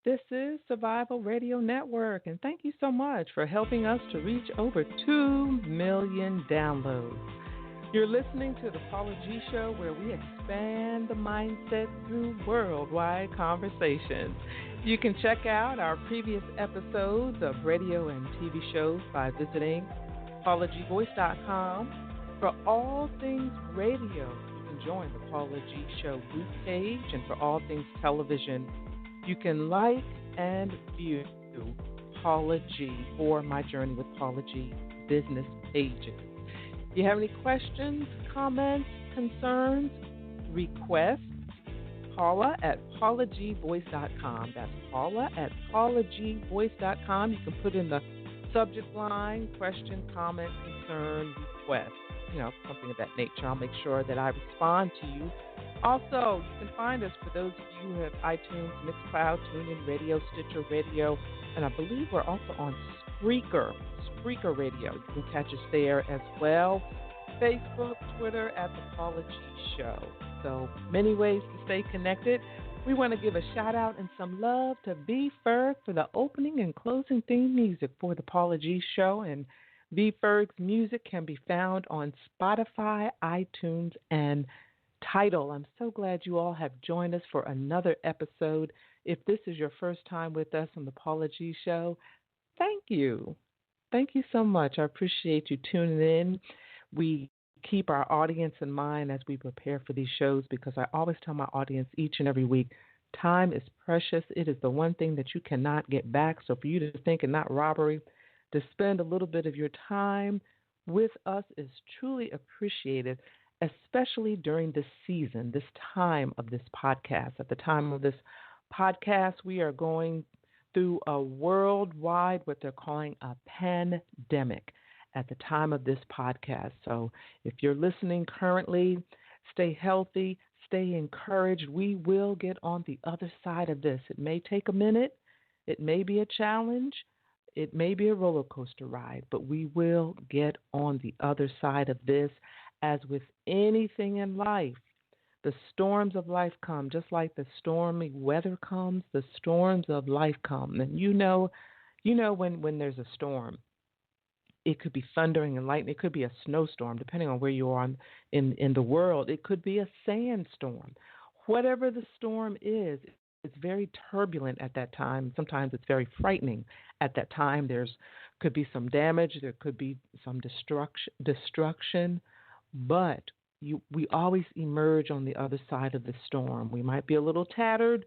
This is Survival Radio Network, and thank you so much for helping us to reach over 2 million downloads. You're listening to The Paula G Show, where we expand the mindset through worldwide conversations. You can check out our previous episodes of radio and TV shows by visiting paulagvoice.com. For all things radio, you can join the Paula G Show group page, and for all things television, you can like and view Paula G or My Journey with Paula G business pages. If you have any questions, comments, concerns, requests, Paula at paulagvoice.com. That's Paula at paulagvoice.com. You can put in the subject line, question, comment, concern, request, something of that nature. I'll make sure that I respond to you. Also, you can find us, for those of you who have iTunes, Mixcloud, TuneIn Radio, Stitcher Radio, and I believe we're also on Spreaker Radio. You can catch us there as well. Facebook, Twitter, at The Paula G Show. So many ways to stay connected. We want to give a shout out and some love to V Ferg for the opening and closing theme music for The Paula G Show. And V Ferg's music can be found on Spotify, iTunes, and Tidal. I'm so glad you all have joined us for another episode. If this is your first time with us on The Paula G Show, thank you. Thank you so much. I appreciate you tuning in. We keep our audience in mind as we prepare for these shows, because I always tell my audience each and every week, time is precious. It is the one thing that you cannot get back. So for you to think and not robbery, to spend a little bit of your time with us is truly appreciated, especially during this season, this time of this podcast. At the time of this podcast, we are going through a worldwide, what they're calling a pandemic at the time of this podcast. So if you're listening currently, stay healthy, stay encouraged. We will get on the other side of this. It may take a minute. It may be a challenge. It may be a roller coaster ride, but we will get on the other side of this. As with anything in life, the storms of life come, just like the stormy weather comes, the storms of life come. And when there's a storm, it could be thundering and lightning. It could be a snowstorm, depending on where you are in the world. It could be a sandstorm. Whatever the storm is, it's very turbulent at that time. Sometimes it's very frightening at that time. Could be some damage. There could be some destruction. But we always emerge on the other side of the storm. We might be a little tattered,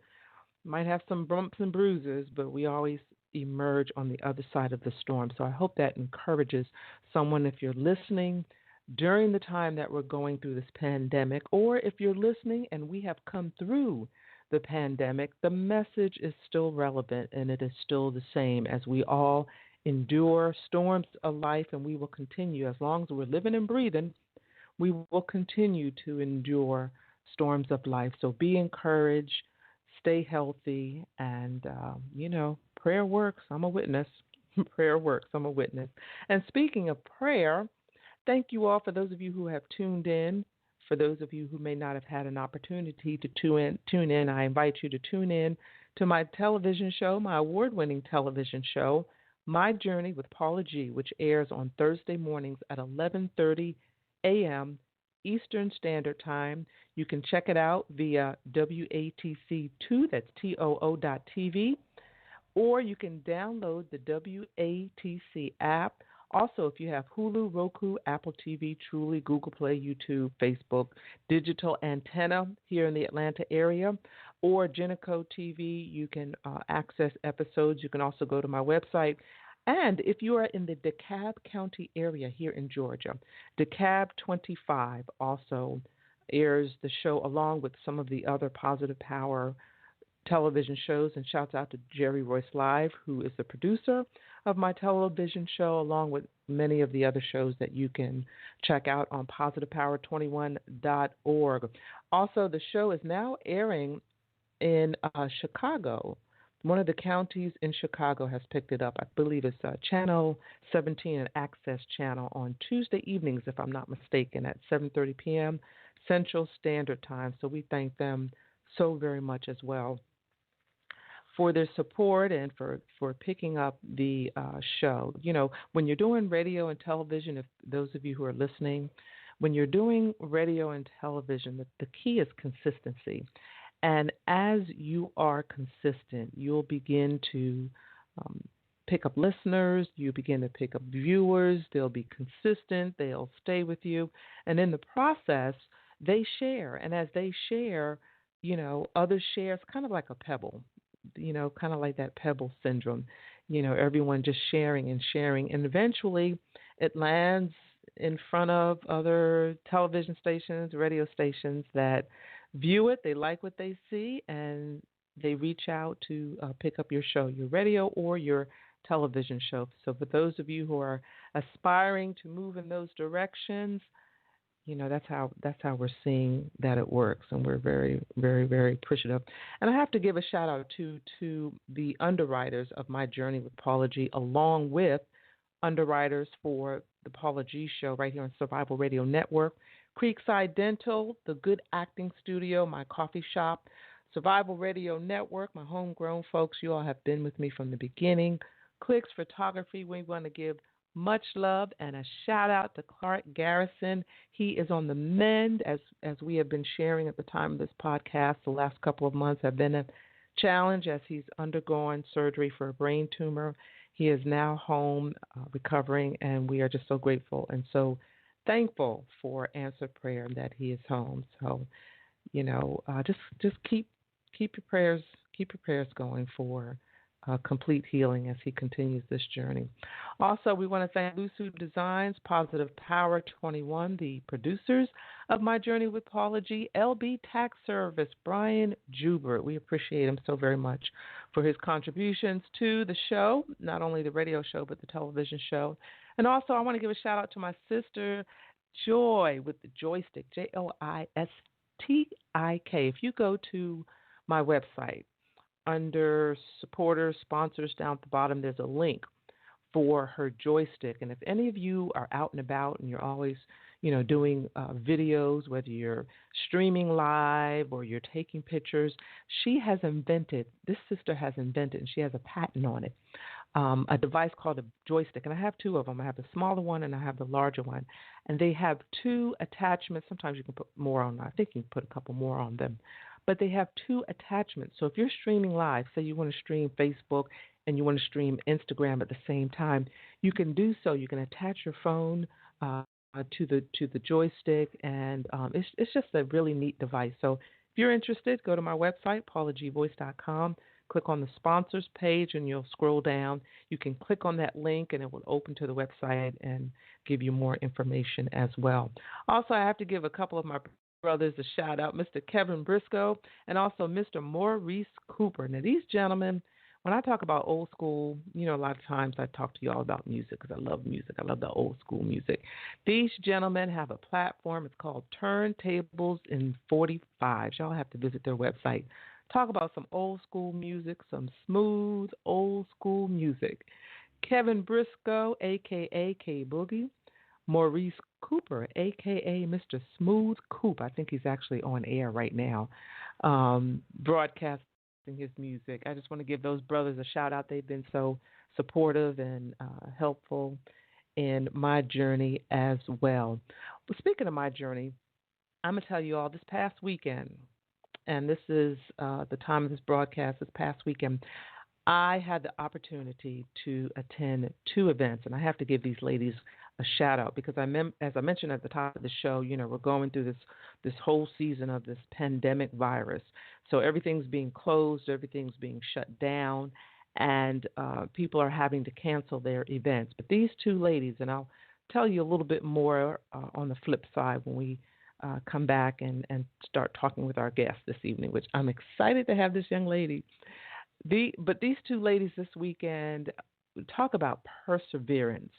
might have some bumps and bruises, but we always emerge on the other side of the storm. So I hope that encourages someone, if you're listening during the time that we're going through this pandemic, or if you're listening and we have come through the pandemic, the message is still relevant and it is still the same, as we all endure storms of life, and we will continue, as long as we're living and breathing, we will continue to endure storms of life. So be encouraged, stay healthy, and, prayer works. I'm a witness. Prayer works. I'm a witness. And speaking of prayer, thank you all for those of you who have tuned in. For those of you who may not have had an opportunity to tune in, I invite you to tune in to my television show, my award-winning television show, My Journey with Paula G, which airs on Thursday mornings at 11:30 a.m. Eastern Standard Time. You can check it out via WATC2, that's TOO.TV, or you can download the WATC app. Also, if you have Hulu, Roku, Apple TV, Truly, Google Play, YouTube, Facebook, digital antenna here in the Atlanta area, or Genico TV, you can access episodes. You can also go to my website. And if you are in the DeKalb County area here in Georgia, DeKalb 25 also airs the show along with some of the other Positive Power television shows. And shouts out to Jerry Royce Live, who is the producer of my television show, along with many of the other shows that you can check out on positivepower21.org. Also, the show is now airing in Chicago. One of the counties in Chicago has picked it up. I believe it's Channel 17 and Access Channel on Tuesday evenings, if I'm not mistaken, at 7:30 p.m. Central Standard Time. So we thank them so very much as well. for their support and for picking up the show. When you're doing radio and television, if those of you who are listening, when you're doing radio and television, the key is consistency. And as you are consistent, you'll begin to um, pick up listeners, you begin to pick up viewers, they'll be consistent, they'll stay with you. And in the process, they share. And as they share, others share. It's kind of like a pebble, kind of like that pebble syndrome, everyone just sharing and sharing. And eventually it lands in front of other television stations, radio stations that view it, they like what they see, and they reach out to pick up your show, your radio or your television show. So for those of you who are aspiring to move in those directions, that's how we're seeing that it works, and we're very, very, very appreciative. And I have to give a shout out to the underwriters of my journey with Paula G, along with underwriters for the Paula G Show right here on Survival Radio Network, Creekside Dental, the Good Acting Studio, my coffee shop, Survival Radio Network, my homegrown folks. You all have been with me from the beginning. Clicks Photography, we want to give much love and a shout out to Clark Garrison. He is on the mend, as we have been sharing at the time of this podcast. The last couple of months have been a challenge as he's undergone surgery for a brain tumor. He is now home recovering, and we are just so grateful and so thankful for answered prayer that he is home. So, just keep your prayers going for complete healing as he continues this journey. Also, we want to thank Lusu Designs, Positive Power 21, the producers of My Journey with Paula G, LB Tax Service, Brian Jubert. We appreciate him so very much for his contributions to the show, not only the radio show, but the television show. And also, I want to give a shout out to my sister, Joy, with the joystick, Joistik. If you go to my website, under supporters, sponsors, down at the bottom, there's a link for her joystick. And if any of you are out and about and you're always, doing videos, whether you're streaming live or you're taking pictures, this sister has invented, and she has a patent on it, a device called a joystick. And I have two of them. I have the smaller one and I have the larger one. And they have two attachments. Sometimes you can put more on. I think you can put a couple more on them. But they have two attachments. So if you're streaming live, say you want to stream Facebook and you want to stream Instagram at the same time, you can do so. You can attach your phone to the joystick, and it's just a really neat device. So if you're interested, go to my website, paulagvoice.com, click on the sponsors page, and you'll scroll down. You can click on that link, and it will open to the website and give you more information as well. Also, I have to give a couple of my brothers a shout out, Mr. Kevin Briscoe and also Mr. Maurice Cooper. Now, these gentlemen, when I talk about old school, a lot of times I talk to you all about music because I love music. I love the old school music. These gentlemen have a platform. It's called Turntables in 45. Y'all have to visit their website. Talk about some old school music, some smooth old school music. Kevin Briscoe, a.k.a. K-Boogie. Maurice Cooper, a.k.a. Mr. Smooth Coop. I think he's actually on air right now, broadcasting his music. I just want to give those brothers a shout out. They've been so supportive and helpful in my journey as well. But speaking of my journey, I'm going to tell you all this past weekend, and this is the time of this broadcast, this past weekend, I had the opportunity to attend two events, and I have to give these ladies a shout out because as I mentioned at the top of the show, we're going through this whole season of this pandemic virus. So everything's being closed, everything's being shut down, and people are having to cancel their events. But these two ladies, and I'll tell you a little bit more on the flip side when we come back and start talking with our guest this evening, which I'm excited to have this young lady. But these two ladies this weekend talk about perseverance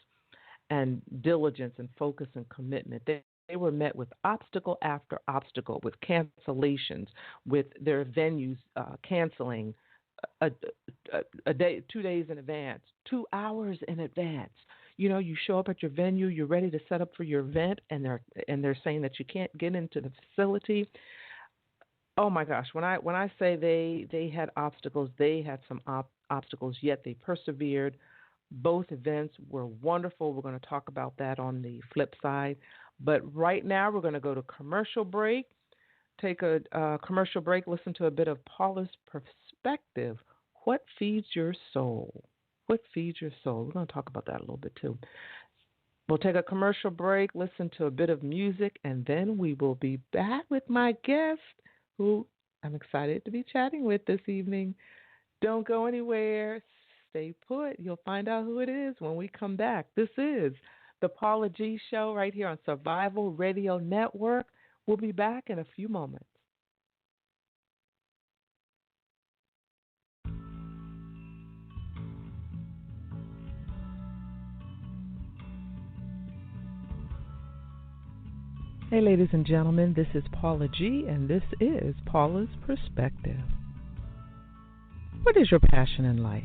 and diligence and focus and commitment. They were met with obstacle after obstacle, with cancellations, with their venues canceling a day, 2 days in advance, 2 hours in advance. You show up at your venue, you're ready to set up for your event, and they're saying that you can't get into the facility. Oh my gosh, when I say they had obstacles, they had some obstacles, yet they persevered. Both events were wonderful. We're going to talk about that on the flip side. But right now, we're going to go to commercial break. Take a commercial break. Listen to a bit of Paula's perspective. What feeds your soul? What feeds your soul? We're going to talk about that a little bit too. We'll take a commercial break, listen to a bit of music, and then we will be back with my guest, who I'm excited to be chatting with this evening. Don't go anywhere. Stay put. You'll find out who it is when we come back. This is the Paula G Show right here on Survival Radio Network. We'll be back in a few moments. Hey, ladies and gentlemen, this is Paula G, and this is Paula's Perspective. What is your passion in life?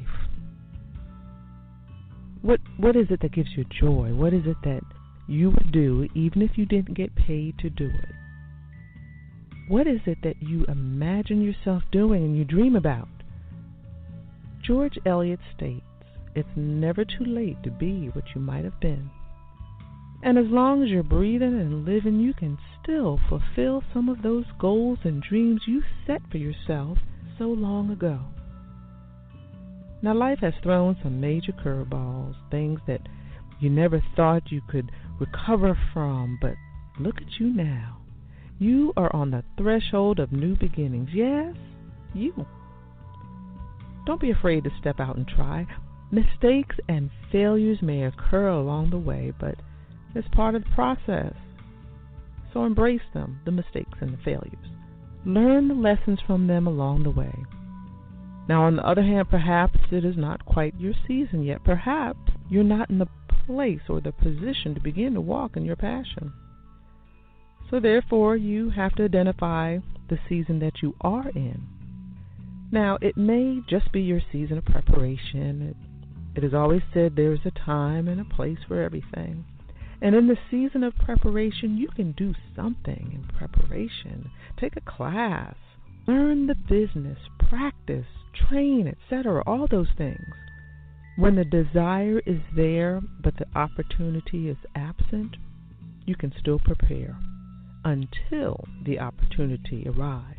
What is it that gives you joy? What is it that you would do even if you didn't get paid to do it? What is it that you imagine yourself doing and you dream about? George Eliot states, it's never too late to be what you might have been. And as long as you're breathing and living, you can still fulfill some of those goals and dreams you set for yourself so long ago. Now, life has thrown some major curveballs, things that you never thought you could recover from, but look at you now. You are on the threshold of new beginnings. Yes, you. Don't be afraid to step out and try. Mistakes and failures may occur along the way, but it's part of the process. So embrace them, the mistakes and the failures. Learn the lessons from them along the way. Now, on the other hand, perhaps it is not quite your season yet. Perhaps you're not in the place or the position to begin to walk in your passion. So therefore, you have to identify the season that you are in. Now, it may just be your season of preparation. It is always said there is a time and a place for everything. And in the season of preparation, you can do something in preparation. Take a class, learn the business, practice, train, etc., all those things. When the desire is there, but the opportunity is absent, you can still prepare until the opportunity arrives.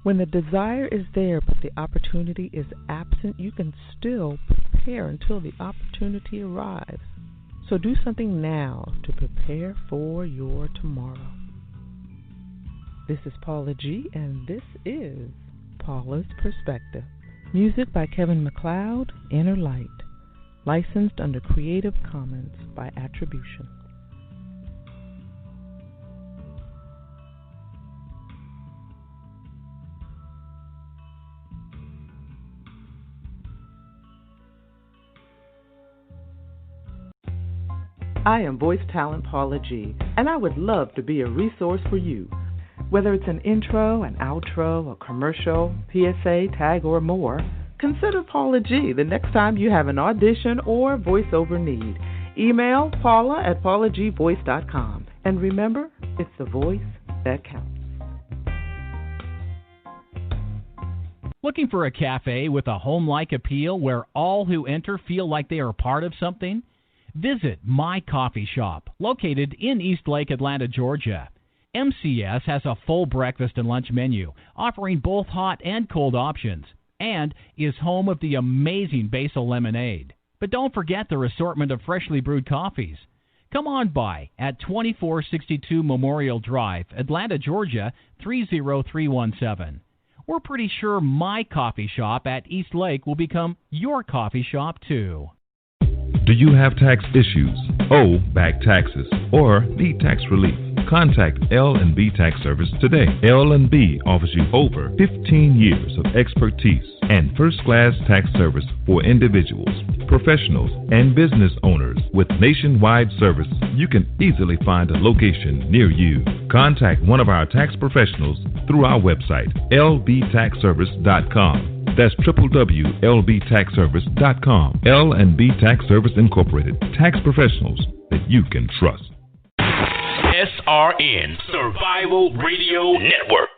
When the desire is there, but the opportunity is absent, you can still prepare until the opportunity arrives. So do something now to prepare for your tomorrow. This is Paula G, and this is Paula's Perspective. Music by Kevin MacLeod, Inner Light. Licensed under Creative Commons by Attribution. I am voice talent Paula G, and I would love to be a resource for you. Whether it's an intro, an outro, a commercial, PSA, tag, or more, consider Paula G the next time you have an audition or voiceover need. Email paula@paulagvoice.com. And remember, it's the voice that counts. Looking for a cafe with a home-like appeal where all who enter feel like they are part of something? Visit My Coffee Shop, located in Eastlake, Atlanta, Georgia. MCS has a full breakfast and lunch menu, offering both hot and cold options, and is home of the amazing basil lemonade. But don't forget their assortment of freshly brewed coffees. Come on by at 2462 Memorial Drive, Atlanta, Georgia, 30317. We're pretty sure My Coffee Shop at Eastlake will become your coffee shop, too. Do you have tax issues, owe back taxes, or need tax relief? Contact L&B Tax Service today. L&B offers you over 15 years of expertise and first-class tax service for individuals, professionals, and business owners. With nationwide service, you can easily find a location near you. Contact one of our tax professionals through our website, lbtaxservice.com. That's www.lbtaxservice.com. L&B Tax Service Incorporated. Tax professionals that you can trust. SRN Survival Radio Network.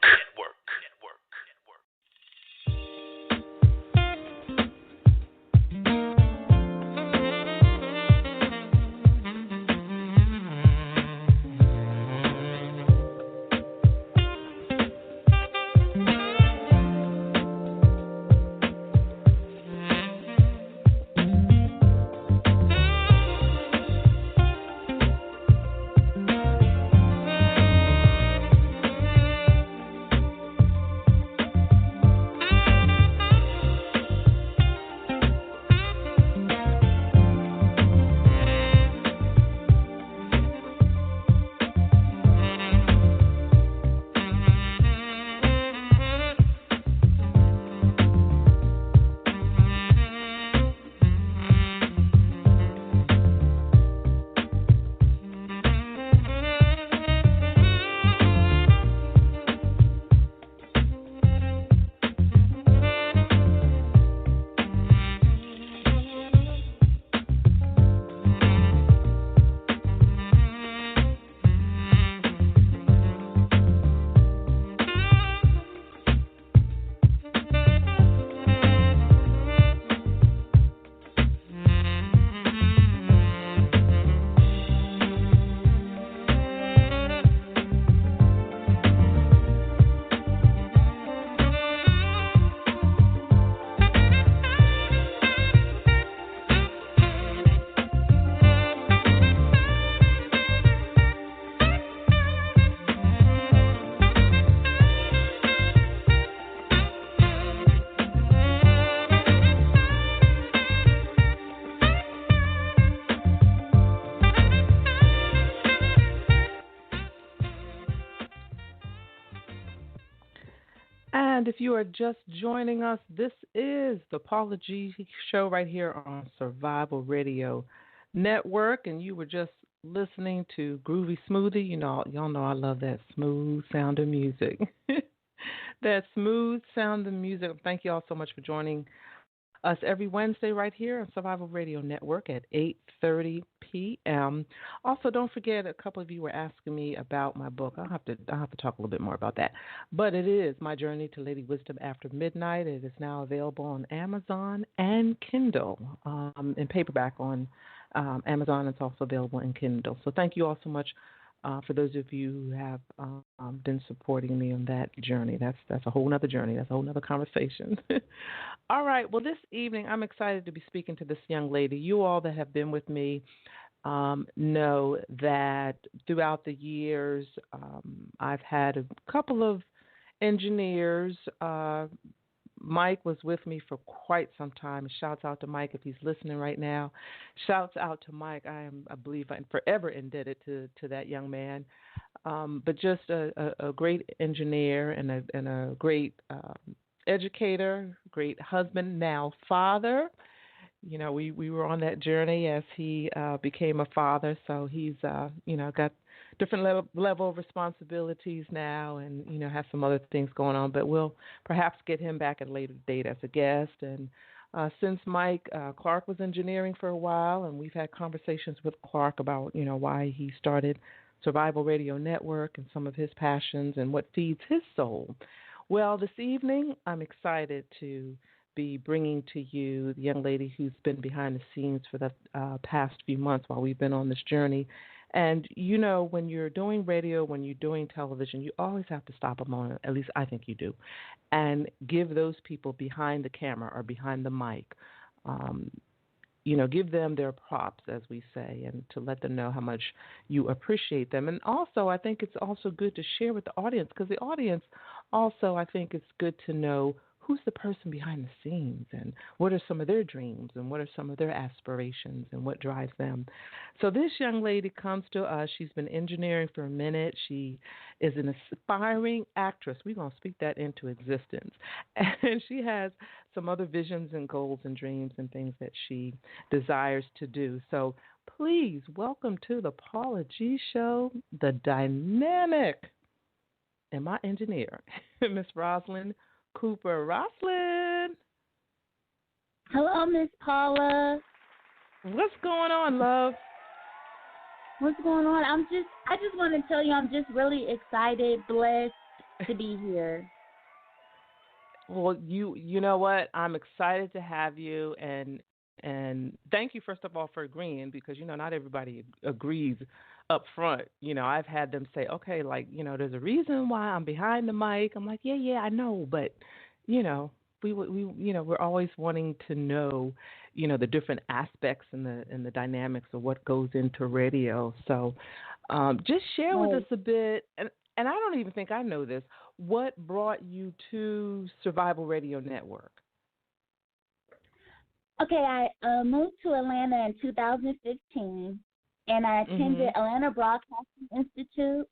And if you are just joining us, this is the Paula G Show right here on Survival Radio Network, and you were just listening to Groovy Smoothie. Y'all know I love that smooth sound of music. That smooth sound of music. Thank you all so much for joining us every Wednesday right here on Survival Radio Network at 8:30 p.m. Also, don't forget, a couple of you were asking me about my book. I'll have to talk a little bit more about that. But it is My Journey to Lady Wisdom After Midnight. It is now available on Amazon and Kindle, in paperback on Amazon. It's also available in Kindle. So thank you all so much for those of you who have been supporting me on that journey. That's a whole other journey. That's a whole other conversation. All right. Well, this evening I'm excited to be speaking to this young lady. You all that have been with me know that throughout the years I've had a couple of engineers. Mike was with me for quite some time. Shouts out to Mike if he's listening right now. Shouts out to Mike. I believe I'm forever indebted to that young man. But just a great engineer and a great educator, great husband, now father. We were on that journey as he became a father. So he's got different level of responsibilities now, and has some other things going on. But we'll perhaps get him back at a later date as a guest. And since Mike Clark was engineering for a while, and we've had conversations with Clark about why he started Survival Radio Network and some of his passions and what feeds his soul. Well, this evening I'm excited to be bringing to you the young lady who's been behind the scenes for the past few months while we've been on this journey. And, when you're doing radio, when you're doing television, you always have to stop a moment, at least I think you do, and give those people behind the camera or behind the mic, give them their props, as we say, and to let them know how much you appreciate them. And also, I think it's also good to share with the audience, because the audience also, I think it's good to know who's the person behind the scenes and what are some of their dreams and what are some of their aspirations and what drives them. So this young lady comes to us. She's been engineering for a minute. She is an aspiring actress. We're going to speak that into existence. And she has some other visions and goals and dreams and things that she desires to do. So please welcome to the Paula G Show, the dynamic and my engineer, Miss Roslayn Cooper. Roslayn. Hello, Miss Paula. What's going on, love? What's going on? I just want to tell you I'm just really excited, blessed to be here. Well, you know what? I'm excited to have you, and thank you first of all for agreeing, because not everybody agrees up front. I've had them say, okay, there's a reason why I'm behind the mic. I'm like, yeah, I know, but we're always wanting to know, the different aspects and the dynamics of what goes into radio. So, just share with us a bit, and I don't even think I know this. What brought you to Survival Radio Network? Okay, I moved to Atlanta in 2015, and I attended Atlanta Broadcasting Institute,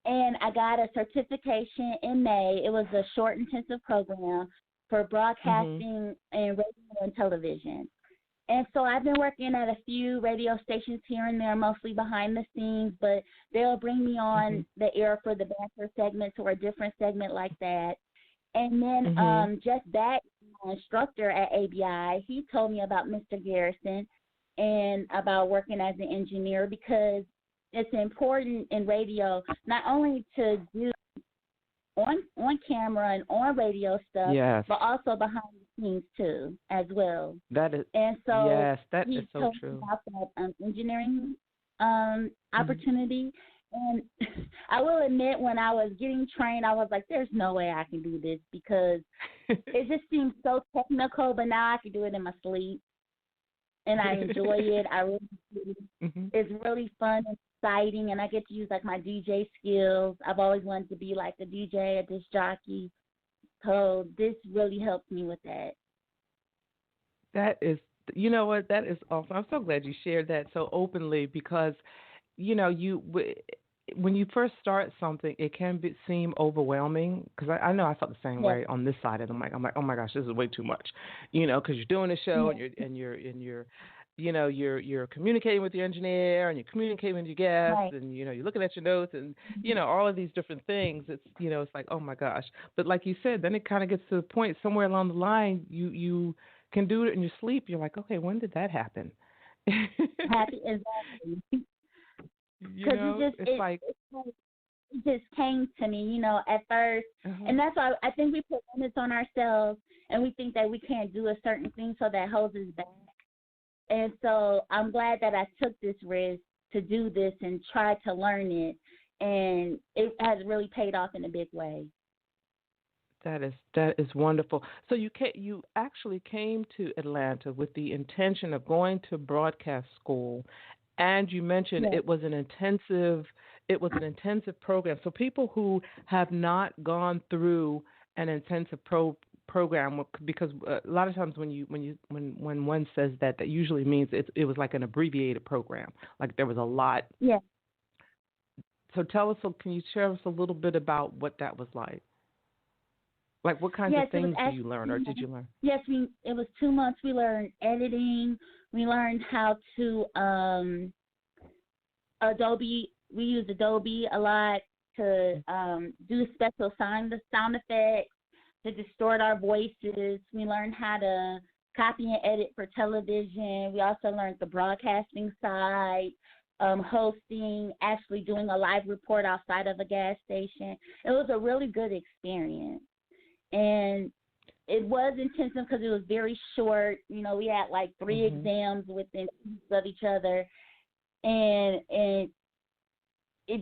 and I got a certification in May. It was a short, intensive program for broadcasting and radio and television. And so I've been working at a few radio stations here and there, mostly behind the scenes, but they'll bring me on the air for the banter segments or a different segment like that. And then just that instructor at ABI, he told me about Mr. Garrison and about working as an engineer, because it's important in radio not only to do on camera and on radio stuff, but also behind the scenes too, as well. That is, and so yes, that is so told true. Me about that engineering opportunity. And I will admit, when I was getting trained, I was like, there's no way I can do this, because it just seems so technical, but now I can do it in my sleep. And I enjoy it. I really do. It's really fun and exciting, and I get to use my DJ skills. I've always wanted to be like a DJ, a disc jockey. So this really helps me with that. That is, what? That is awesome. I'm so glad you shared that so openly, because, when you first start something, it can seem overwhelming because I know I felt the same Yes. way on this side of the mic. I'm like, oh my gosh, this is way too much, because you're doing a show Yes. and you're communicating with your engineer and you're communicating with your guests Right. and you're looking at your notes and all of these different things. It's like, oh my gosh. But like you said, then it kind of gets to the point somewhere along the line you can do it in your sleep. You're like, okay, when did that happen? Happy, exactly. Because It's like, it just came to me, at first. uh And that's why I think we put limits on ourselves and we think that we can't do a certain thing, so that holds us back. And so I'm glad that I took this risk to do this and try to learn it. And it has really paid off in a big way. that is wonderful. So you actually came to Atlanta with the intention of going to broadcast school, and you mentioned Yes. it was an intensive program. So people who have not gone through an intensive program, because a lot of times when one says that usually means it was like an abbreviated program, like there was a lot. Yes. So can you share us a little bit about what that was like? Like, what kinds Yes, of things do you learn, or 2 did you learn? Yes, it was 2 months. We learned editing. We learned how to Adobe. We used Adobe a lot to do special sound effects to distort our voices. We learned how to copy and edit for television. We also learned the broadcasting side, hosting, actually doing a live report outside of a gas station. It was a really good experience. And it was intensive because it was very short. We had like 3 exams within of each other. And it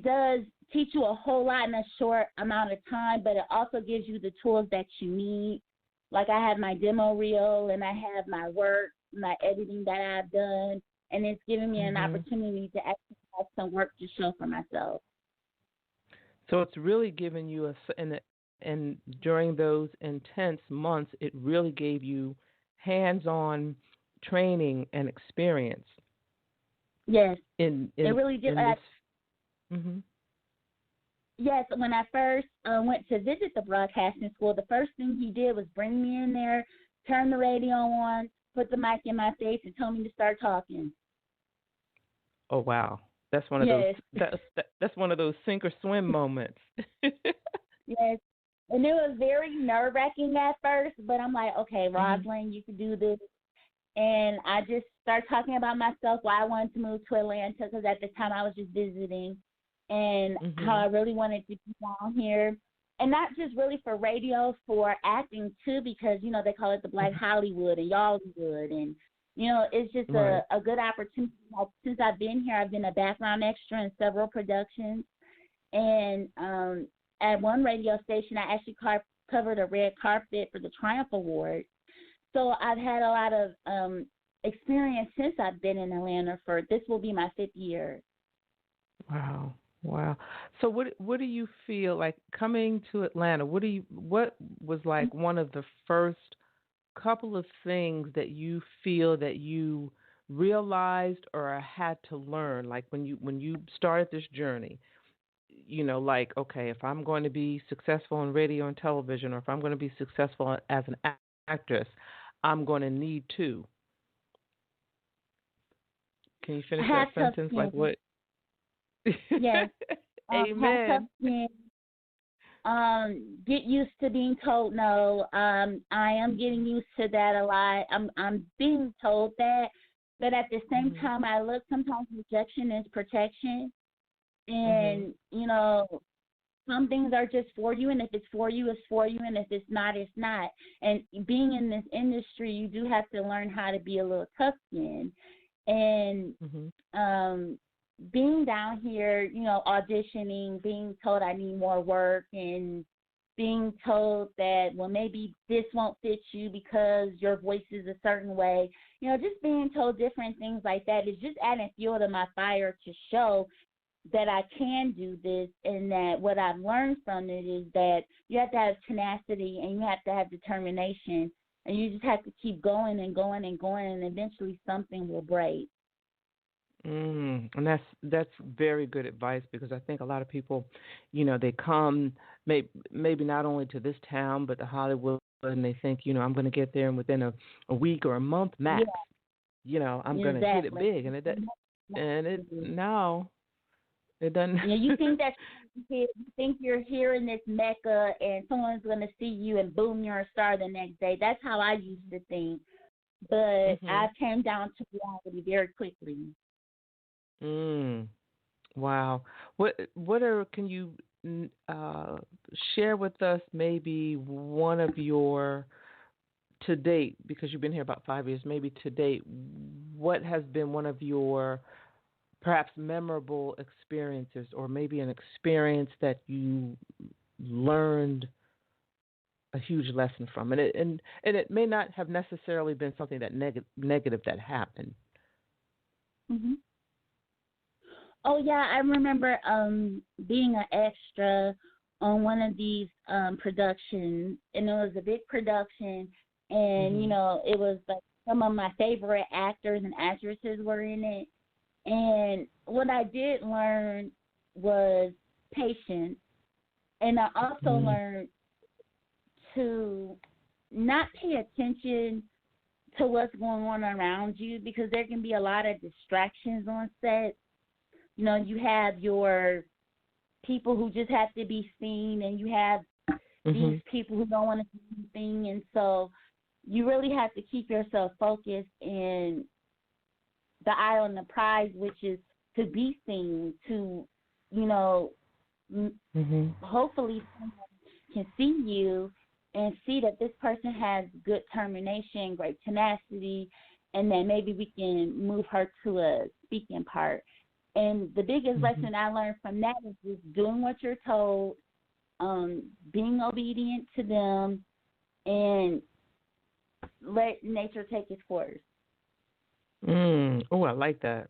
does teach you a whole lot in a short amount of time, but it also gives you the tools that you need. Like, I have my demo reel and I have my work, my editing that I've done, and it's giving me an opportunity to actually have some work to show for myself. So it's really given you and during those intense months, it really gave you hands-on training and experience. Yes, it really did. Yes, when I first went to visit the broadcasting school, the first thing he did was bring me in there, turn the radio on, put the mic in my face, and told me to start talking. Oh wow, that's one of those. That's one of those sink or swim moments. Yes, and it was very nerve-wracking at first, but I'm like, okay, Roslayn, you can do this. And I just started talking about myself, why I wanted to move to Atlanta, because at the time I was just visiting, and how I really wanted to be down here. And not just really for radio, for acting too, because, they call it the Black Hollywood and Y'allywood. And, it's just a good opportunity. Since I've been here, I've been a background extra in several productions. And at one radio station, I actually covered a red carpet for the Triumph Award. So I've had a lot of experience since I've been in Atlanta. This will be my 5th year. Wow. So what do you feel like coming to Atlanta? What was like one of the first couple of things that you feel that you realized or had to learn, like when you started this journey? Like, okay, if I'm going to be successful in radio and television, or if I'm going to be successful as an actress, I'm going to need to. Can you finish that sentence? Like what? Yes. Amen. Get used to being told no. I am getting used to that a lot. I'm being told that, but at the same time, I look, sometimes rejection is protection, and some things are just for you, and if it's for you, it's for you, and if it's not, it's not. And being in this industry, you do have to learn how to be a little tough-skinned. And being down here, auditioning, being told I need more work, and being told that, well, maybe this won't fit you because your voice is a certain way, just being told different things like that is just adding fuel to my fire to show that I can do this, and that what I've learned from it is that you have to have tenacity and you have to have determination, and you just have to keep going and going and going, and eventually something will break. And that's very good advice because I think a lot of people, they come maybe not only to this town but to Hollywood, and they think, I'm going to get there and within a week or a month Yeah, max, I'm going to hit it exactly. big, and it no, it doesn't. You think that you think you're here in this mecca and someone's going to see you and boom, you're a star the next day. That's how I used to think, but Mhm. I came down to reality very quickly. Mm. Wow. Can you share with us maybe one of your to date, because you've been here about 5 years, maybe to date, what has been one of your perhaps memorable experiences, or maybe an experience that you learned a huge lesson from, and it may not have necessarily been something that negative that happened. hmm Oh yeah, I remember being an extra on one of these productions, and it was a big production, and Mhm. it was like some of my favorite actors and actresses were in it. And what I did learn was patience, and I also Mm. learned to not pay attention to what's going on around you because there can be a lot of distractions on set. You have your people who just have to be seen, and you have these Mhm. people who don't want to do anything, and so you really have to keep yourself focused and the eye on the prize, which is to be seen, to you know, Mhm. hopefully someone can see you and see that this person has good termination, great tenacity, and then maybe we can move her to a speaking part. And the biggest Mhm. lesson I learned from that is just doing what you're told, being obedient to them, and let nature take its course. Oh, I like that.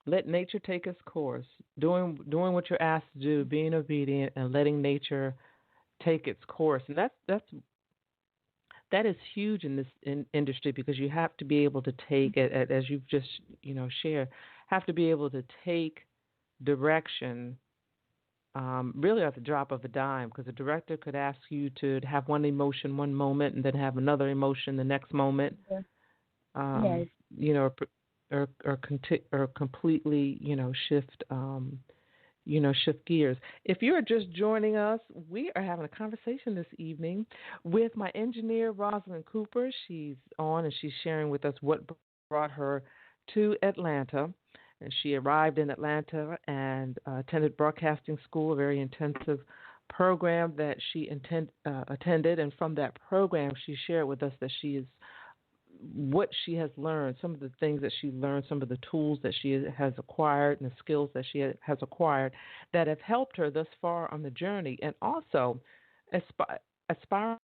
Let nature take its course. Doing what you're asked to do, being obedient, and letting nature take its course. And that is huge in this industry, because you have to be able to take it, as you've just shared, have to be able to take direction, really at the drop of a dime, because a director could ask you to have one emotion one moment and then have another emotion the next moment, Yes. um, or completely shift shift gears. If you are just joining us, we are having a conversation this evening with my engineer, Roslayn Cooper. She's on and she's sharing with us what brought her to Atlanta. And she arrived in Atlanta and attended broadcasting school, a very intensive program that she attended. And from that program, she shared with us that she is what she has learned, some of the things that she learned, some of the tools that she has acquired, and the skills that she has acquired that have helped her thus far on the journey, and also aspiring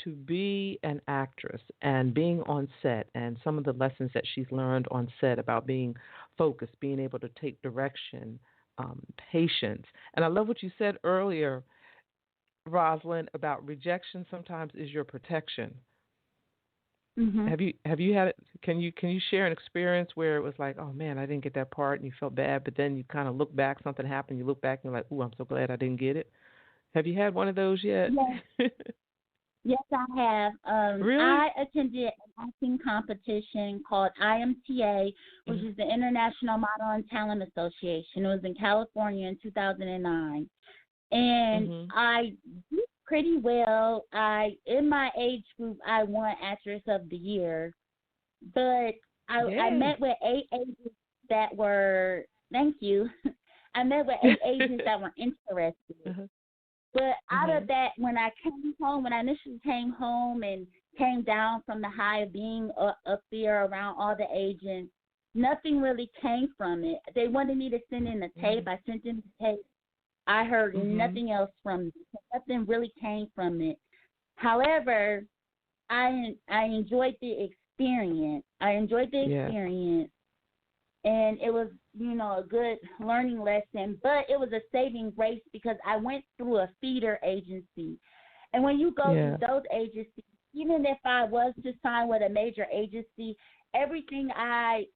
to be an actress and being on set, and some of the lessons that she's learned on set about being focused, being able to take direction, patience. And I love what you said earlier, Rosalind, about rejection sometimes is your protection. Mhm. Have you had it? Can you share an experience where it was like, oh man, I didn't get that part, and you felt bad, but then you kind of look back, something happened, you look back and you're like, ooh, I'm so glad I didn't get it. Have you had one of those yet? Yes. Yes, I have. Really? I attended an acting competition called IMTA, which Mhm. is the International Model and Talent Association. It was in California in 2009, and Mhm. I did pretty well. In my age group, I won Actress of the Year, but I Yay. met with 8 agents that were, thank you. I met with 8 agents that were interested. Uh-huh. But out of Mhm. that, when I came home, when I initially came home and came down from the high of being up there around all the agents, nothing really came from it. They wanted me to send in the tape. Mhm. I sent in the tape. I heard Mhm. nothing else from it. Nothing really came from it. However, I enjoyed the experience. I enjoyed the Yes. experience, and it was a good learning lesson, but it was a saving grace because I went through a feeder agency, and when you go through Yeah. those agencies, even if I was to sign with a major agency, everything I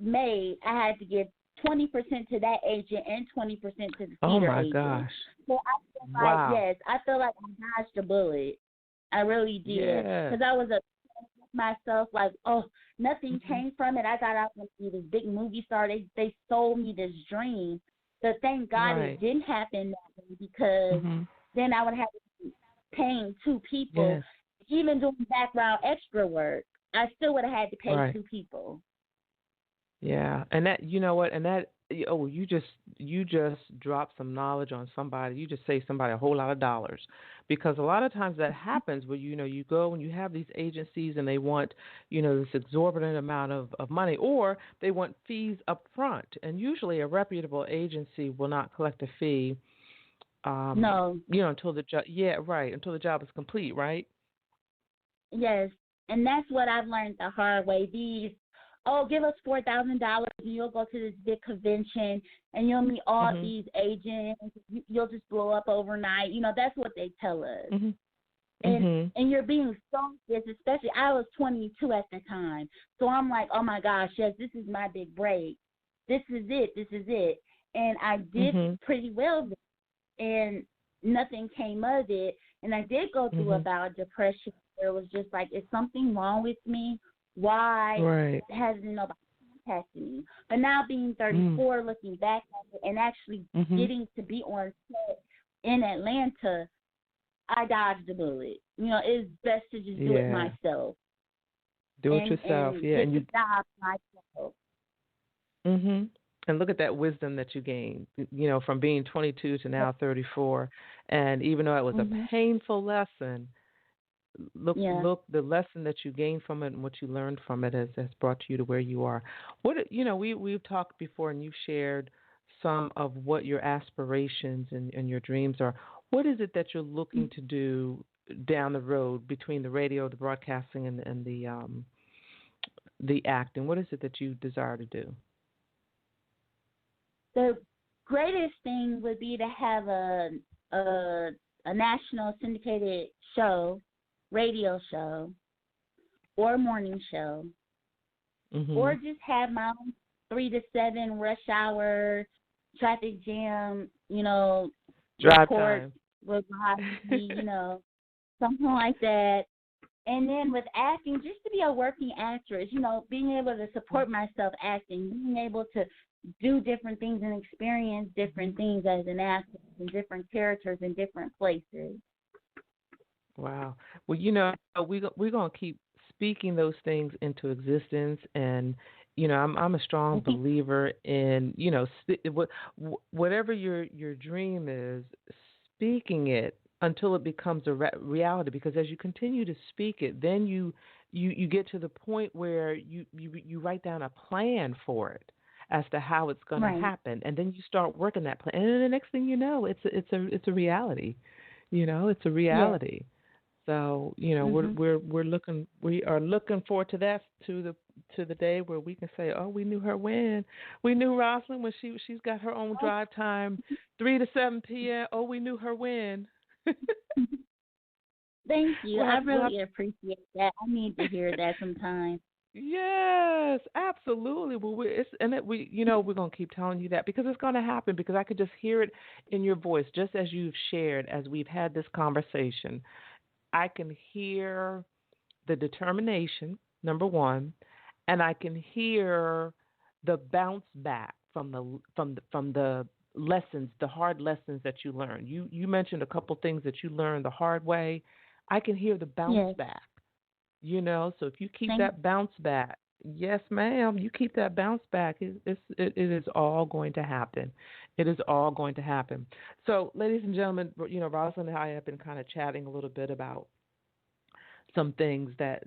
made, I had to give 20% to that agent and 20% to the Oh theater my agent. gosh. So I feel Wow. like, yes, I feel like I dodged a bullet. I really did. Yeah. Because I was upset with myself, like, oh, nothing Mm-hmm. came from it. I thought I was going to be this big movie star. They sold me this dream. But thank God Right. it didn't happen that way, because Mm-hmm. then I would have to be paying two people. Yes. Even doing background extra work, I still would have had to pay Right. two people. Yeah, and that, you know what, and that, oh, you just dropped some knowledge on somebody. You just saved somebody a whole lot of dollars, because a lot of times that happens where, you go and you have these agencies and they want, this exorbitant amount of money, or they want fees up front, and usually a reputable agency will not collect a fee, No. until the job, yeah, right, until the job is complete, right? Yes, and that's what I've learned the hard way. Give us $4,000 and you'll go to this big convention and you'll meet all Mhm. these agents. You'll just blow up overnight. That's what they tell us. Mhm. And Mhm. and you're being so this, especially I was 22 at the time, so I'm like, oh my gosh, yes, this is my big break. This is it. And I did Mhm. pretty well, and nothing came of it. And I did go through Mhm. about depression. Where it was just like, is something wrong with me? Why Right. hasn't nobody contacted me? But now being 34, looking back at it and actually Mhm. getting to be on set in Atlanta, I dodged a bullet. It's best to just do it Yeah. myself Do it yourself. and Yeah, get and the you. job myself. Mhm. And look at that wisdom that you gained, from being 22 to now 34. And even though it was a Mhm. painful lesson, Yeah. look, the lesson that you gained from it and what you learned from it has brought you to where you are. We've talked before, and you've shared some of what your aspirations and your dreams are. What is it that you're looking to do down the road between the radio, the broadcasting, and the acting? What is it that you desire to do? The greatest thing would be to have a national syndicated show, radio show, or morning show, or Mhm. just have my own 3 to 7 rush hour traffic jam, Drive report time. with something like that. And then with acting, just to be a working actress, being able to support myself acting, being able to do different things and experience different things as an actress and different characters in different places. Wow. Well, we're gonna keep speaking those things into existence, and I'm a strong believer in whatever your dream is, speaking it until it becomes a reality. Because as you continue to speak it, then you get to the point where you write down a plan for it as to how it's going to Right. happen, and then you start working that plan, and then the next thing you know, it's a reality. It's a Yes. reality. So Mhm. we are looking forward to that, to the day where we can say, oh, we knew her when, we knew Roslayn when she's got her own drive time, 3 to 7 p.m. Oh, we knew her when. Thank you. We'll I we'll really appreciate that. I need to hear that sometimes. Yes, absolutely. Well, we're gonna keep telling you that because it's gonna happen. Because I could just hear it in your voice, just as you've shared, as we've had this conversation. I can hear the determination, number one, and I can hear the bounce back from the lessons, the hard lessons that you learned. You mentioned a couple things that you learned the hard way. I can hear the bounce Yes. back. So if you keep Thank that bounce back, yes, ma'am, you keep that bounce back. It is all going to happen. It is all going to happen. So, ladies and gentlemen, Rosalind and I have been kind of chatting a little bit about some things that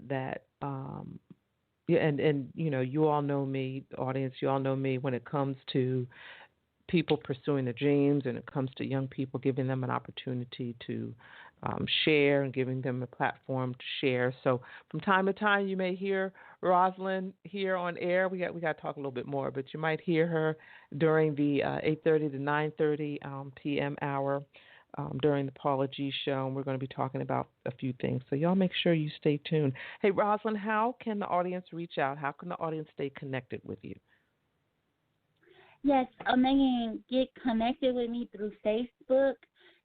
yeah, and you all know me, the audience, you all know me when it comes to people pursuing their dreams, and it comes to young people, giving them an opportunity to share and giving them a platform to share. So from time to time, you may hear Roslyn here on air. We got to talk a little bit more, but you might hear her during the 8:30 to 9:30 p.m. hour during the Paula G show, and we're going to be talking about a few things. So y'all make sure you stay tuned. Hey, Roslyn, how can the audience reach out? How can the audience stay connected with you? Yes, they can get connected with me through Facebook,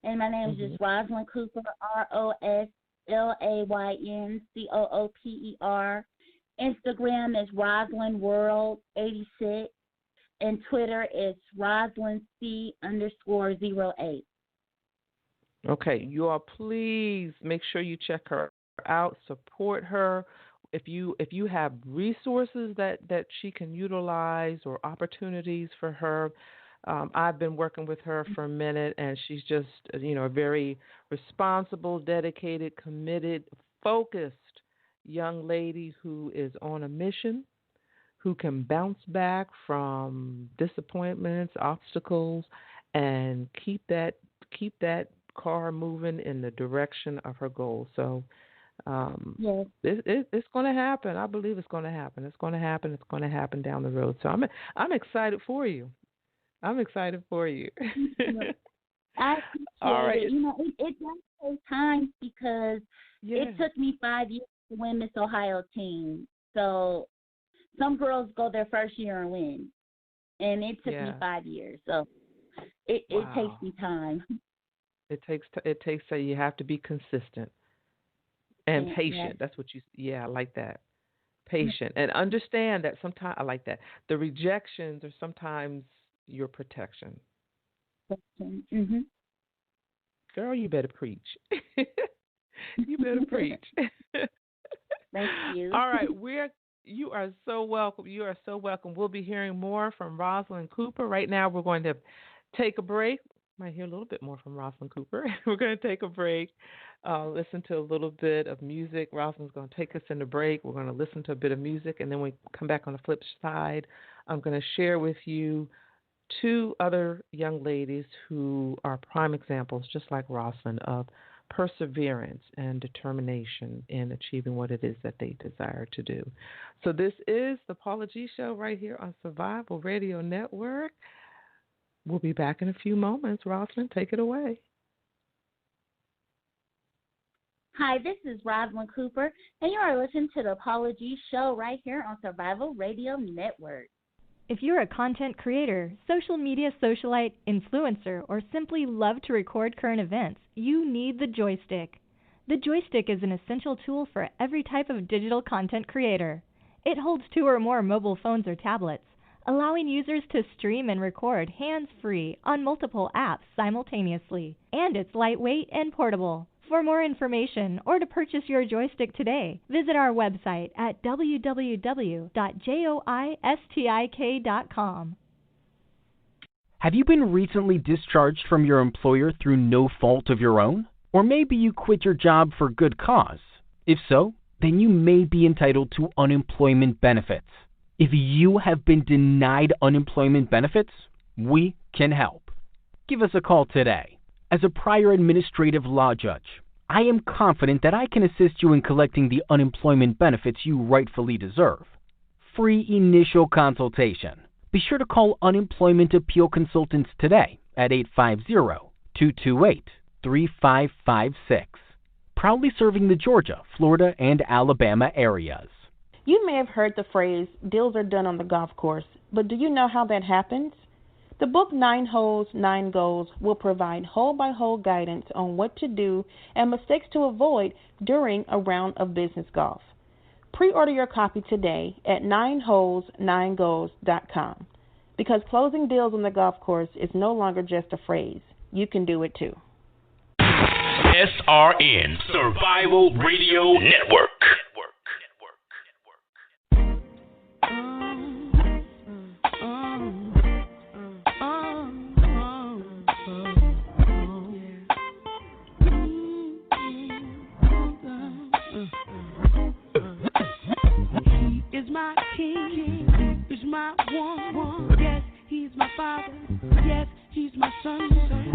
and my name is just Roslayn Cooper, ROSLAYNCOOPER. Instagram is Roslayn World 86, and Twitter is RoslynC_08. Okay, you all please make sure you check her out, support her. If you have resources that she can utilize or opportunities for her, I've been working with her for a minute, and she's just a very responsible, dedicated, committed, focused young lady who is on a mission, who can bounce back from disappointments, obstacles, and keep that car moving in the direction of her goal. So yes. It's going to happen. I believe it's going to happen. It's going to happen. It's going to happen down the road. So I'm excited for you. I'm excited for you. I appreciate All right. it. It does take time because it took me 5 years to win Miss Ohio team. So some girls go their first year and win, and it took me 5 years. So it takes me time. It takes. So you have to be consistent and patient. Yes. That's what I like that. Patient and understand that sometimes I like that. The rejections are sometimes your protection. Mm-hmm. Girl, you better preach. You better preach. Thank you. All right, you are so welcome. You are so welcome. We'll be hearing more from Roslayn Cooper. Right now, we're going to take a break. Might hear a little bit more from Roslayn Cooper. We're going to take a break, listen to a little bit of music. Roslayn's going to take us in the break. We're going to listen to a bit of music, and then when we come back on the flip side, I'm going to share with you two other young ladies who are prime examples, just like Roslayn, of perseverance and determination in achieving what it is that they desire to do. So this is the Paula G Show right here on Survival Radio Network. We'll be back in a few moments. Roslayn, take it away. Hi, this is Roslayn Cooper, and you are listening to the Paula G Show right here on Survival Radio Network. If you're a content creator, social media socialite, influencer, or simply love to record current events, you need the joystick. The joystick is an essential tool for every type of digital content creator. It holds 2 or more mobile phones or tablets, allowing users to stream and record hands-free on multiple apps simultaneously. And it's lightweight and portable. For more information or to purchase your joystick today, visit our website at www.joystik.com. Have you been recently discharged from your employer through no fault of your own? Or maybe you quit your job for good cause? If so, then you may be entitled to unemployment benefits. If you have been denied unemployment benefits, we can help. Give us a call today. As a prior administrative law judge, I am confident that I can assist you in collecting the unemployment benefits you rightfully deserve. Free initial consultation. Be sure to call Unemployment Appeal Consultants today at 850-228-3556. Proudly serving the Georgia, Florida, and Alabama areas. You may have heard the phrase, deals are done on the golf course, but do you know how that happens? The book 9 Holes, 9 Goals will provide hole-by-hole guidance on what to do and mistakes to avoid during a round of business golf. Pre-order your copy today at 9holes9goals.com because closing deals on the golf course is no longer just a phrase. You can do it too. SRN Survival Radio Network. My king, is my one. Yes, he's my father. Yes, he's my son.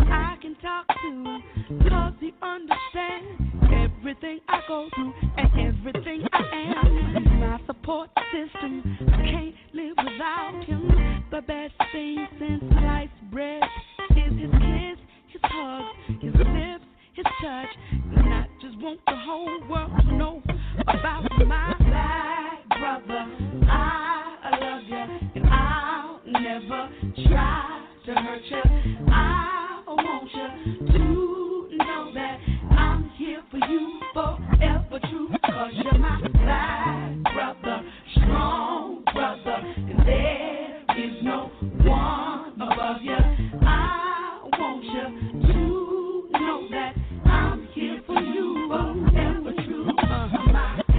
I can talk to him because he understands everything I go through and everything I am. He's my support system. I can't live without him. The best thing since sliced bread is his kiss, his hug, his lips, his touch. And I just want the whole world to know about my life. Brother, I love you, and I'll never never try to hurt you. I want you to know that I'm here for you forever true. Cause you're my black brother, strong brother, and there is no one above you. I want you to know that I'm here for you forever true.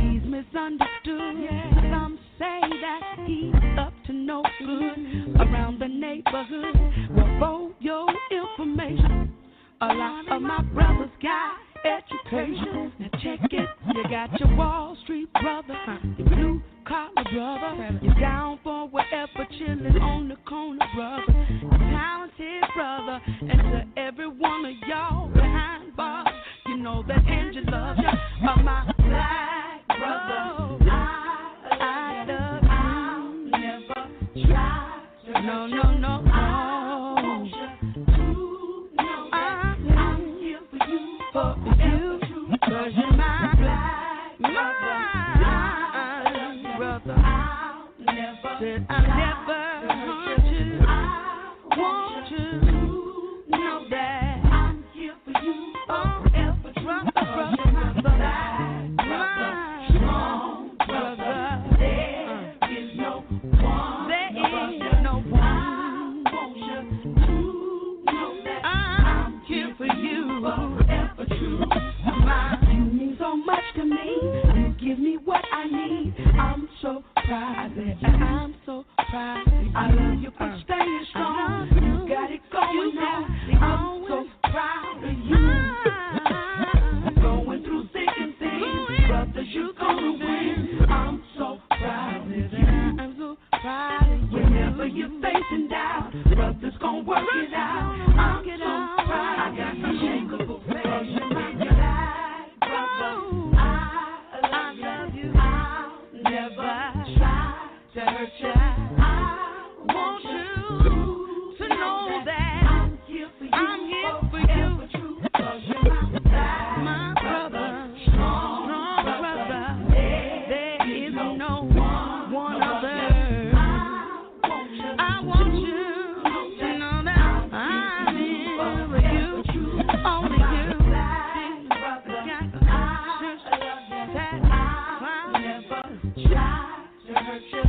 He's misunderstood. Some say that he's up to no good around the neighborhood. Well, for your information, a lot of my brothers got education. Now check it. You got your Wall Street brother, your blue collar brother, you're down for wherever, chillin' on the corner brother, talented brother, and to every one of y'all behind bars, you know that Angie loves you. My black brother, I love you. I'll never try to no, no, no, no. I'm here for you, cause you're my black brother. I'll never hurt you. I want you to know that I'm here for you forever, brother. Strong brother. There is no one. I want you to know that I'm here for you forever true. You mean so much to me. You give me what I need. I'm so proud of it. I'm so proud. I love you for staying strong. You got it going now. I'm so proud of you. Going through thick and thin, brothers, you gonna win. I'm so proud of you. I'm so proud of you. Whenever you're facing down, brothers gonna work it out. I'm so proud. I got unshakable faith. To hurt you. I want you to know that I'm here for you. Cause you're my brother, strong brother. There is no one other. I want you to know that I'm here for you. Only you. I'll never try to hurt you.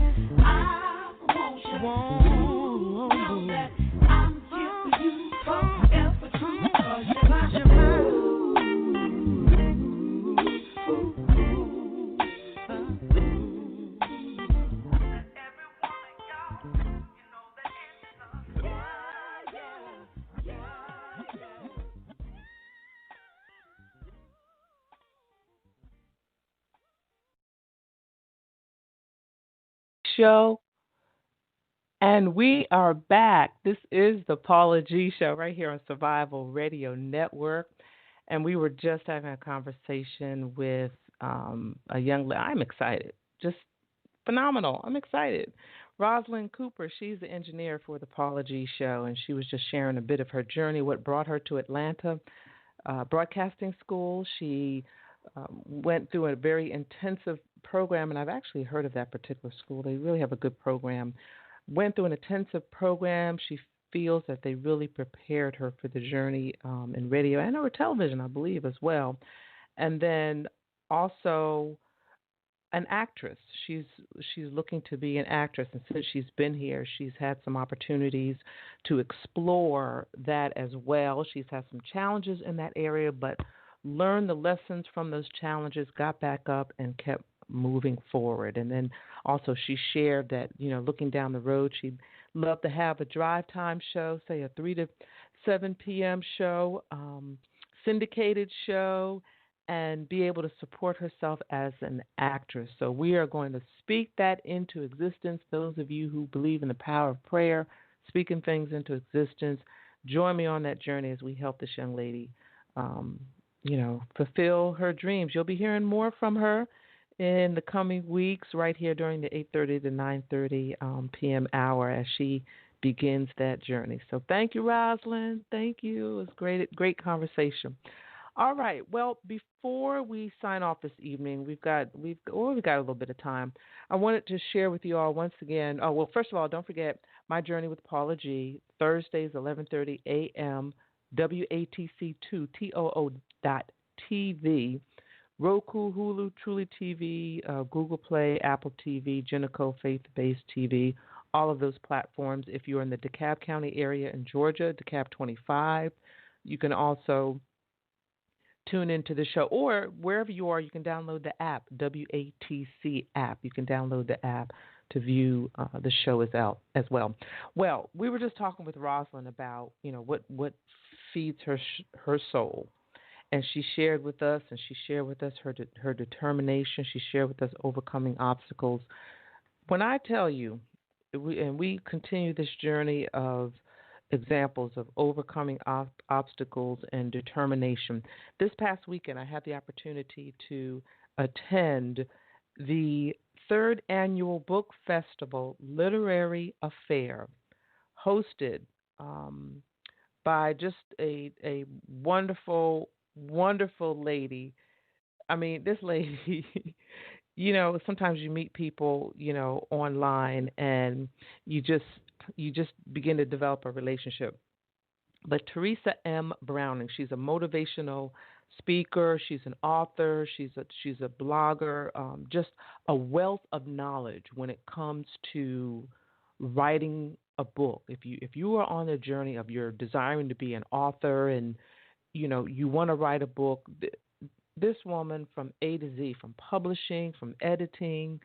Show. And we are back. This is the Paula G Show right here on Survival Radio Network. And we were just having a conversation with a young lady. I'm excited. Just phenomenal. I'm excited. Roslayn Cooper, she's the engineer for the Paula G Show, and she was just sharing a bit of her journey, what brought her to Atlanta Broadcasting School. She went through a very intensive program, and I've actually heard of that particular school. They really have a good program. Went through an intensive program. She feels that they really prepared her for the journey in radio and over television, I believe, as well. And then also an actress. She's looking to be an actress, and since she's been here, she's had some opportunities to explore that as well. She's had some challenges in that area, but learned the lessons from those challenges, got back up, and kept moving forward. And then also she shared that, looking down the road, she'd love to have a drive time show, say a 3 to 7 p.m. show, syndicated show, and be able to support herself as an actress. So we are going to speak that into existence. Those of you who believe in the power of prayer, speaking things into existence, join me on that journey as we help this young lady, fulfill her dreams. You'll be hearing more from her in the coming weeks right here during the 8:30 to 9:30 p.m. hour as she begins that journey. So thank you, Roslayn. Thank you. It was great conversation. All right. Well, before we sign off this evening, we got a little bit of time. I wanted to share with you all once again. Oh well, first of all, don't forget my journey with Paula G. Thursdays, 11:30 a.m. WATC2 TOO.TV. Roku, Hulu, Truly TV, Google Play, Apple TV, Jenico, Faith-Based TV, all of those platforms. If you're in the DeKalb County area in Georgia, DeKalb 25, you can also tune into the show. Or wherever you are, you can download the app, WATC app. You can download the app to view the show as well. Well, we were just talking with Roslayn about, what feeds her soul. And she shared with us, her determination. She shared with us overcoming obstacles. When I tell you, we continue this journey of examples of overcoming obstacles and determination. This past weekend, I had the opportunity to attend the third annual book festival, Literary Affair, hosted by just a wonderful, wonderful lady. I mean, this lady, sometimes you meet people, online, and you just begin to develop a relationship. But Teresa M. Browning, she's a motivational speaker, she's an author, she's a blogger, just a wealth of knowledge when it comes to writing a book. If you are on a journey of you're desiring to be an author and you want to write a book, this woman from A to Z, from publishing, from editing,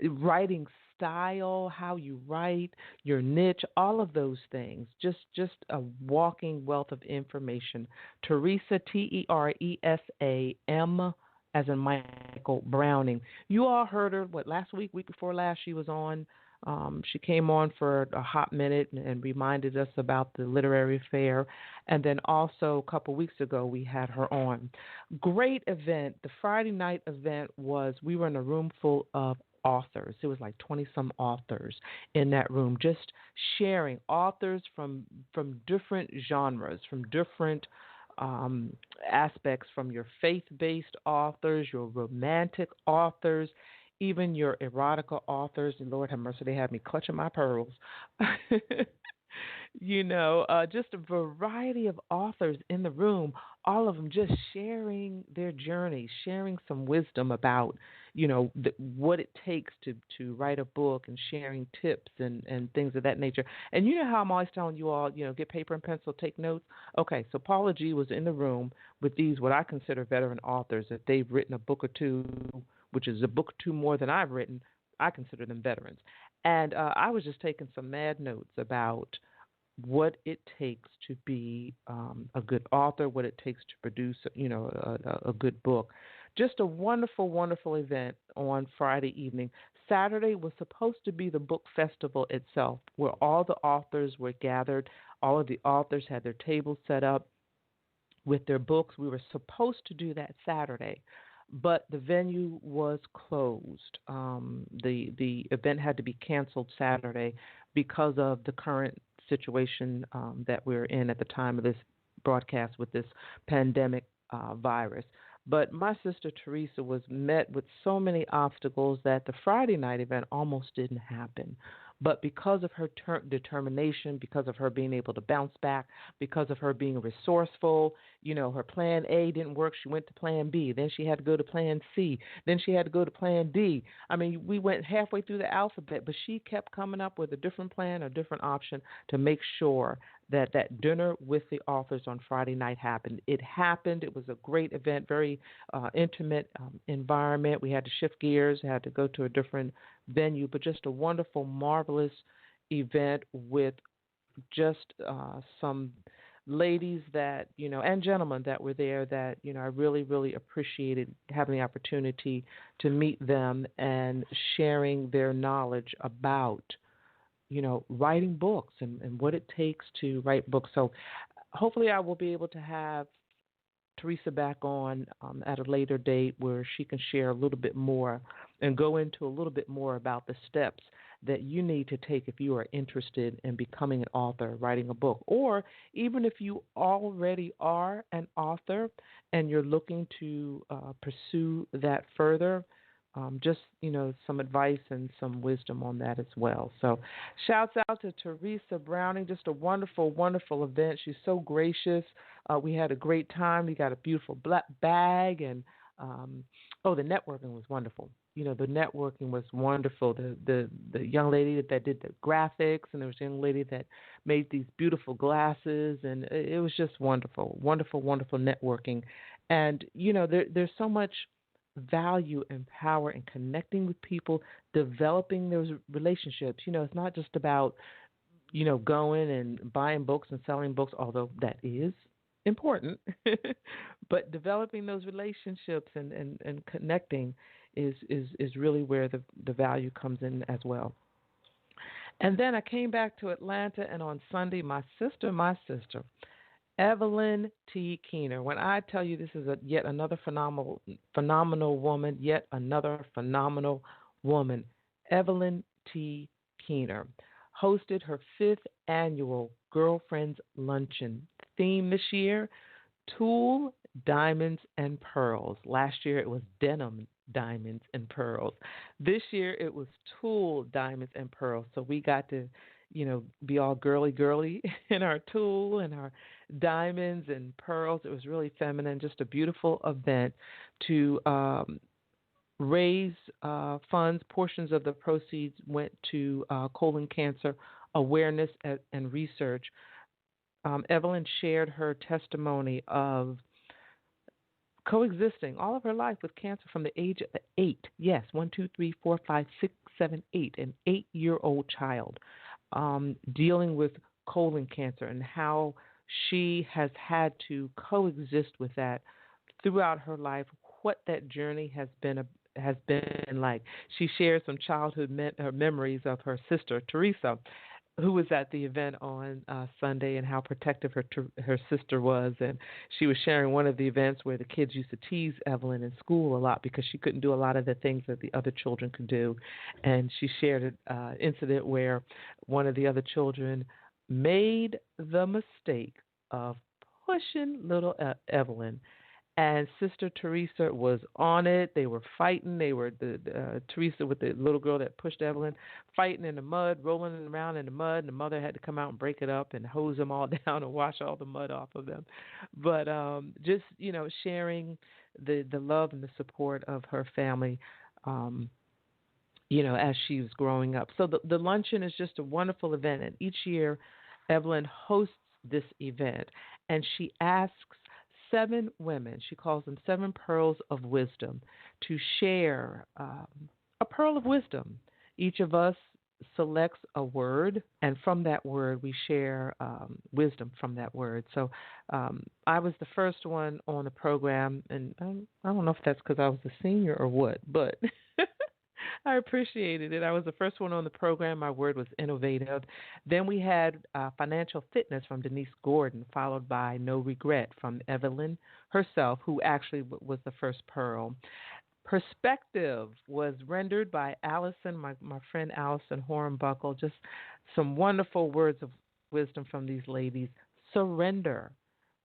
writing style, how you write, your niche, all of those things, just a walking wealth of information. Teresa, Teresa M, as in Michael, Browning. You all heard her, last week before last, she was on. She came on for a hot minute and reminded us about the literary fair. And then also a couple weeks ago, we had her on. Great event. The Friday night event we were in a room full of authors. It was like 20-some authors in that room, just sharing, authors from different genres, from different aspects, from your faith-based authors, your romantic authors, even your erotica authors. And Lord have mercy, they had me clutching my pearls. Just a variety of authors in the room, all of them just sharing their journey, sharing some wisdom about, what it takes to write a book, and sharing tips and things of that nature. And you know how I'm always telling you all, get paper and pencil, take notes. Okay, so Paula G was in the room with these, what I consider veteran authors. If they've written a book or two, which is a book or two more than I've written, I consider them veterans. And I was just taking some mad notes about what it takes to be a good author, what it takes to produce, a good book. Just a wonderful, wonderful event on Friday evening. Saturday was supposed to be the book festival itself, where all the authors were gathered. All of the authors had their tables set up with their books. We were supposed to do that Saturday, but the venue was closed. The event had to be canceled Saturday because of the current situation that we're in at the time of this broadcast with this pandemic virus. But my sister Teresa was met with so many obstacles that the Friday night event almost didn't happen. But because of her determination, because of her being able to bounce back, because of her being resourceful, her plan A didn't work. She went to plan B. Then she had to go to plan C. Then she had to go to plan D. I mean, we went halfway through the alphabet, but she kept coming up with a different plan, a different option to make sure that dinner with the authors on Friday night happened. It happened. It was a great event, very intimate environment. We had to shift gears, had to go to a different venue, but just a wonderful, marvelous event with just some ladies that, and gentlemen that were there that, I really, really appreciated having the opportunity to meet them and sharing their knowledge about, writing books and what it takes to write books. So hopefully I will be able to have Teresa back on at a later date where she can share a little bit more and go into a little bit more about the steps that you need to take if you are interested in becoming an author, writing a book, or even if you already are an author and you're looking to pursue that further. Just, some advice and some wisdom on that as well. So shouts out to Teresa Browning. Just a wonderful, wonderful event. She's so gracious. We had a great time. We got a beautiful black bag. And, the networking was wonderful. The networking was wonderful. The young lady that did the graphics, and there was a young lady that made these beautiful glasses. And it was just wonderful, wonderful, wonderful networking. And, there's so much value and power in connecting with people, developing those relationships. It's not just about, going and buying books and selling books, although that is important, but developing those relationships and connecting is really where the value comes in as well. And then I came back to Atlanta, and on Sunday, my sister, Evelyn T. Keener. When I tell you this is yet another phenomenal woman, Evelyn T. Keener hosted her 5th annual Girlfriends Luncheon. Theme this year, Tulle, Diamonds, and Pearls. Last year it was Denim, Diamonds, and Pearls. This year it was Tulle, Diamonds, and Pearls. So we got to be all girly in our tulle and our diamonds and pearls. It was really feminine, just a beautiful event to raise funds. Portions of the proceeds went to colon cancer awareness and research. Evelyn shared her testimony of coexisting all of her life with cancer from the age of 8. Yes, 1, 2, 3, 4, 5, 6, 7, 8, an 8-year-old child. Dealing with colon cancer and how she has had to coexist with that throughout her life, what that journey has been like. She shared some childhood memories of her sister, Teresa, who was at the event on Sunday, and how protective her sister was. And she was sharing one of the events where the kids used to tease Evelyn in school a lot because she couldn't do a lot of the things that the other children could do. And she shared an incident where one of the other children made the mistake of pushing little Evelyn. And Sister Teresa was on it. They were fighting. They were Teresa with the little girl that pushed Evelyn, fighting in the mud, rolling around in the mud. And the mother had to come out and break it up and hose them all down and wash all the mud off of them. But just sharing the love and the support of her family, as she was growing up. So the luncheon is just a wonderful event, and each year Evelyn hosts this event, and she asks 7 women, she calls them 7 pearls of wisdom, to share a pearl of wisdom. Each of us selects a word, and from that word we share wisdom from that word. So I was the first one on the program, and I don't know if that's because I was the senior or what, but I appreciated it. I was the first one on the program. My word was innovative. Then we had financial fitness from Denise Gordon, followed by no regret from Evelyn herself, who actually was the first pearl. Perspective was rendered by Allison, my friend Allison Hornbuckle. Just some wonderful words of wisdom from these ladies. Surrender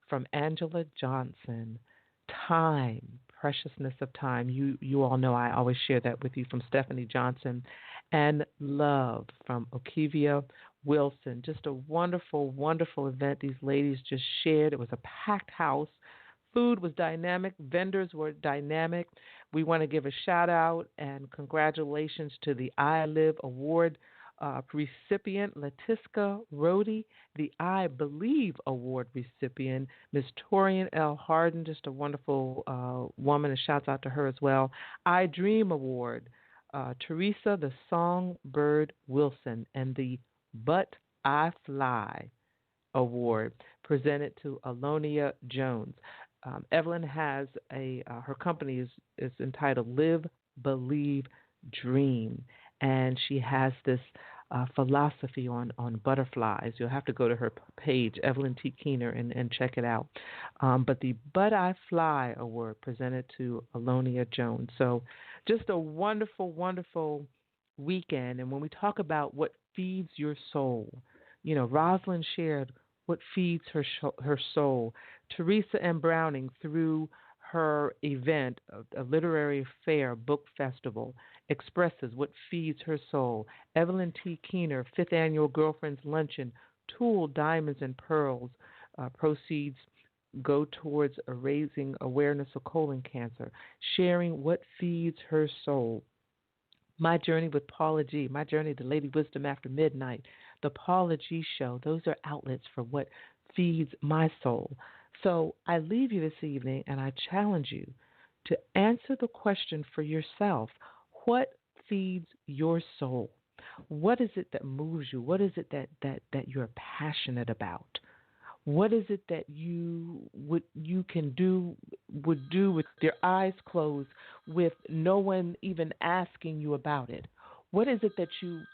from Angela Johnson. Time, preciousness of time. You all know I always share that with you, from Stephanie Johnson. And love from Okivia Wilson. Just a wonderful, wonderful event. These ladies just shared. It was a packed house. Food was dynamic. Vendors were dynamic. We want to give a shout out and congratulations to the I Live Award recipient, Letiska Rhodey, the I Believe Award recipient, Ms. Torian L. Harden, just a wonderful woman, and shouts out to her as well. I Dream Award, Teresa the Songbird Wilson, and the But I Fly Award presented to Alonia Jones. Evelyn has her company is entitled Live, Believe, Dream, and she has this philosophy on butterflies. You'll have to go to her page, Evelyn T. Keener, and check it out. But the But I Fly Award presented to Alonia Jones. So just a wonderful, wonderful weekend. And when we talk about what feeds your soul, Roslayn shared what feeds her soul. Teresa M. Browning, through her event, a literary fair, book festival, expresses what feeds her soul. Evelyn T. Keener, 5th Annual Girlfriends Luncheon, Tool, Diamonds, and Pearls, proceeds go towards raising awareness of colon cancer, sharing what feeds her soul. My Journey with Paula G., My Journey to Lady Wisdom After Midnight, The Paula G. Show, those are outlets for what feeds my soul. So I leave you this evening and I challenge you to answer the question for yourself. What feeds your soul? What is it that moves you? What is it that you're passionate about? What is it that would do with your eyes closed, with no one even asking you about it? What is it that you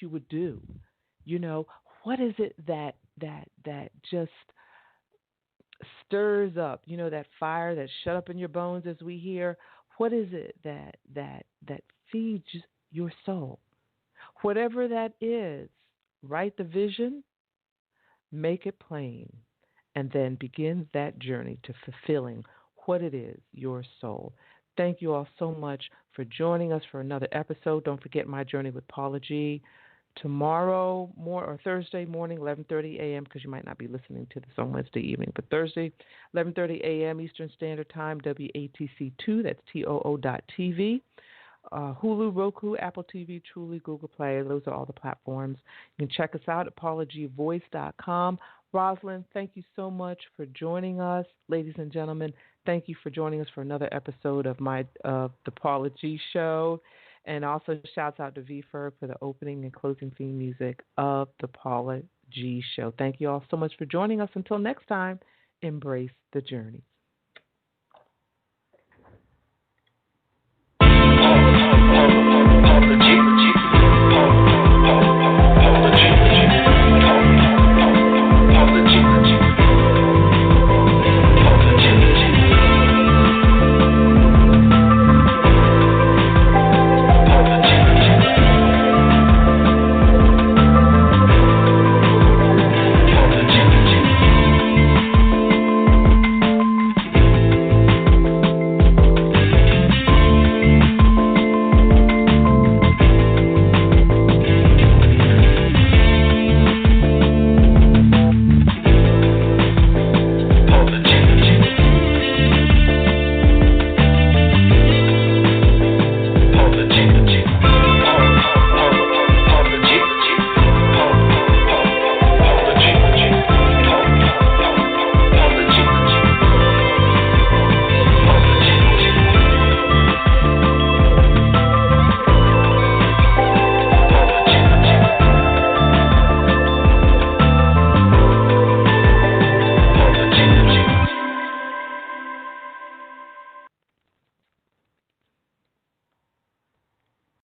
would do? What is it that just stirs up, that fire that shut up in your bones, as we hear? What is it that feeds your soul? Whatever that is, write the vision, make it plain, and then begin that journey to fulfilling what it is, your soul. Thank you all so much for joining us for another episode. Don't forget My Journey with Paula G. Tomorrow or Thursday morning, 11:30 a.m., because you might not be listening to this on Wednesday evening, but Thursday, 11:30 a.m. Eastern Standard Time, WATC2, that's TOO.TV. Hulu, Roku, Apple TV, Truly, Google Play. Those are all the platforms. You can check us out at paulagvoice.com. Roslayn, thank you so much for joining us. Ladies and gentlemen, thank you for joining us for another episode of the Paula G Show. And also shouts out to V Ferg for the opening and closing theme music of the Paula G Show. Thank you all so much for joining us. Until next time, embrace the journey.